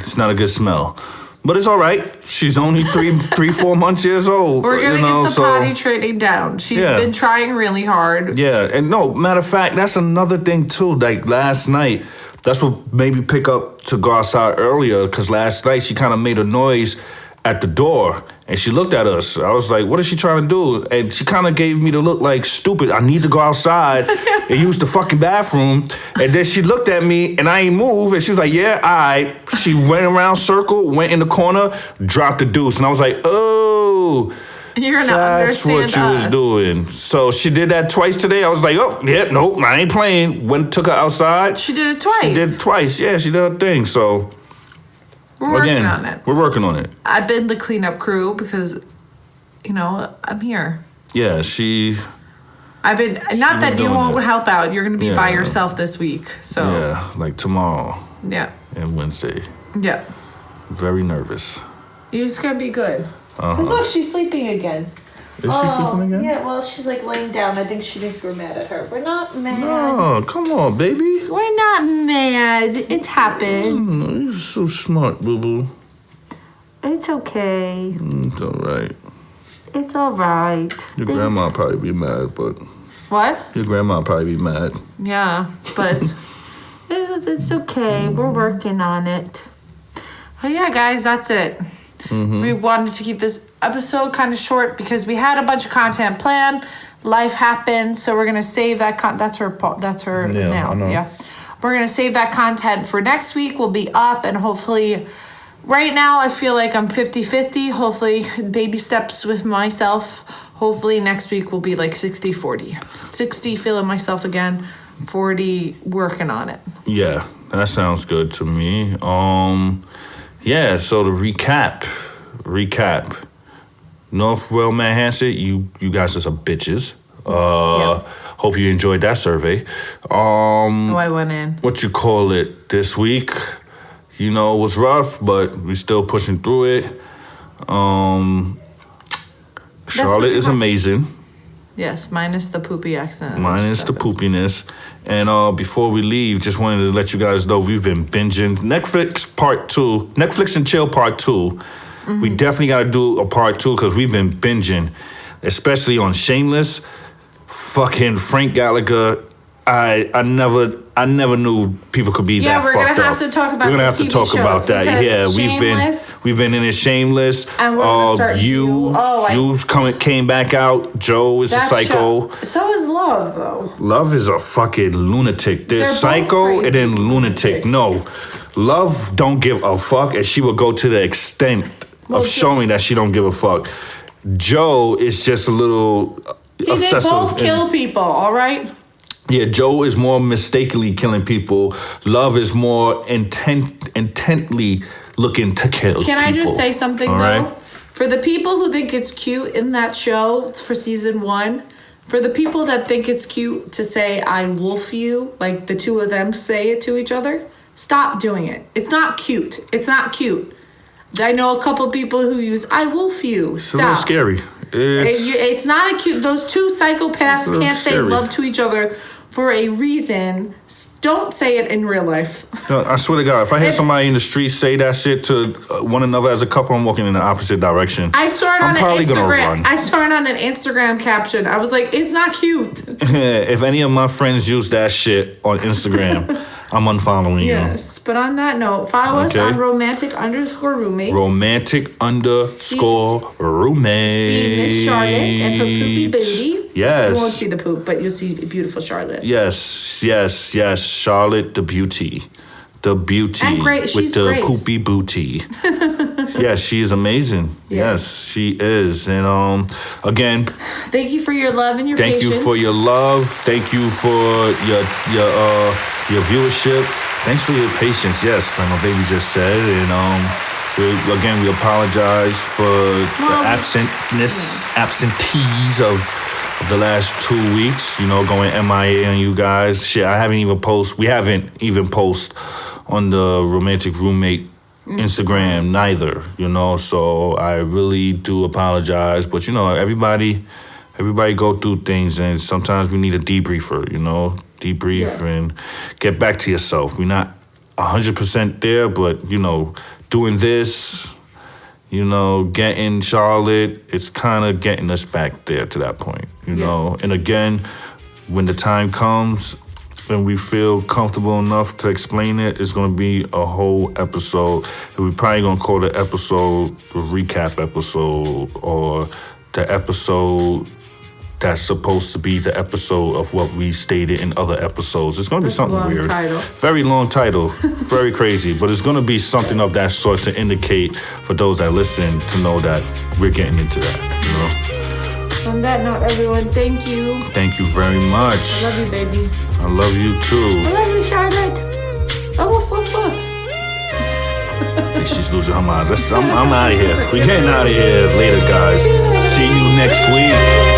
it's not a good smell. But it's all right. She's only 4 months years old. We're going to get the potty training down. She's been trying really hard. Yeah, and no, matter of fact, that's another thing too. Like last night, that's what made me pick up to go outside earlier because last night she kind of made a noise at the door and she looked at us. I was like, what is she trying to do? And she kind of gave me the look like, stupid, I need to go outside and use the fucking bathroom. And then she looked at me and I ain't moved. And she was like, yeah, all right. She went around circle, went in the corner, dropped the deuce. And I was like, oh, you're gonna that's what you was doing. So she did that twice today. I was like, oh, yeah, nope, I ain't playing. Took her outside. She did it twice. She did it twice. Yeah, she did her thing. So we're working on it. We're working on it. I've been the cleanup crew because, I'm here. Yeah, I've been, not that you won't help out. You're going to be by yourself this week. So yeah, like tomorrow. Yeah. And Wednesday. Yeah. Very nervous. It's going to be good. Because look, she's sleeping again. Is she sleeping again? Yeah, well, she's like laying down. I think she thinks we're mad at her. We're not mad. No, come on, baby. We're not mad. It happened. You're so smart, boo-boo. It's okay. It's all right. It's all right. Your grandma probably be mad, but... What? Your grandma probably be mad. Yeah, but it's okay. We're working on it. Oh, yeah, guys, that's it. Mm-hmm. We wanted to keep this episode kind of short because we had a bunch of content planned. Life happened, so we're gonna save that. That's her now. Yeah, we're gonna save that content for next week. We'll be up and hopefully. Right now, I feel like I'm 50-50. Hopefully, baby steps with myself. Hopefully, next week will be like 60-40. 60 feeling myself again. 40 working on it. Yeah, that sounds good to me. Yeah, so to recap. Northwell Manhasset, you guys are some bitches. Hope you enjoyed that survey. I went in. What you call it this week? It was rough, but we're still pushing through it. Charlotte is amazing. Yes, minus the poopy accent. Minus the poopiness. And before we leave, just wanted to let you guys know we've been binging Netflix and Chill Part 2. Mm-hmm. We definitely got to do a Part 2 because we've been binging, especially on Shameless. Fucking Frank Gallagher. I never knew people could be that fucked up. Yeah, we're gonna have to talk about. We're gonna have to talk about that. Yeah, we've been in it Shameless. And we're gonna start you came back out. Joe is a psycho. So is Love though. Love is a fucking lunatic. There's psycho and then lunatic. No, Love don't give a fuck, and she will go to the extent of showing that she don't give a fuck. Joe is just a little obsessive. They both kill people. All right. Yeah, Joe is more mistakenly killing people. Love is more intently looking to kill people. Can I just say something, though? Right? For the people who think it's cute in that show for season 1, for the people that think it's cute to say, I wolf you, like the two of them say it to each other, stop doing it. It's not cute. It's not cute. I know a couple people who use, I wolf you. Stop. It's a little scary. It's not a cute. Those two psychopaths can't say love to each other for a reason. Don't say it in real life. No, I swear to God, if I hear somebody in the street say that shit to one another as a couple, I'm walking in the opposite direction. I saw it on an Instagram. I saw it on an Instagram caption. I was like, it's not cute. If any of my friends use that shit on Instagram, I'm unfollowing you. Yes, but on that note, follow us on romantic_roommate. Romantic_roommate. See Miss Charlotte and her poopy booty. Yes. You won't see the poop, but you'll see beautiful Charlotte. Yes. Charlotte, the beauty. The beauty. And great. With the poopy booty. Yes, she is amazing. Yes, she is. And again, thank you for your love and your patience. Thank you for your love. Thank you for your viewership. Thanks for your patience. Yes, like my baby just said. And we apologize for the absentees of the last 2 weeks. Going MIA on you guys. Shit, we haven't even post on the Romantic Roommate Instagram, neither, you know. So I really do apologize, but you know, everybody go through things, and sometimes we need a debriefer, you know, and get back to yourself. We're not 100% there, but you know, doing this, you know, getting Charlotte, it's kind of getting us back there to that point, you know. And again, when the time comes, when we feel comfortable enough to explain it, it's going to be a whole episode. And we're probably going to call the episode the recap episode, or the episode that's supposed to be the episode of what we stated in other episodes. It's going to be something weird. Title. Very long title. Very crazy. But it's going to be something of that sort to indicate for those that listen to know that we're getting into that, you know? On that note, everyone, thank you. Thank you very much. I love you, baby. I love you too. I love you, Charlotte. Oh, fluff. I think she's losing her mind. I'm out of here. We're getting out of here later, guys. See you next week.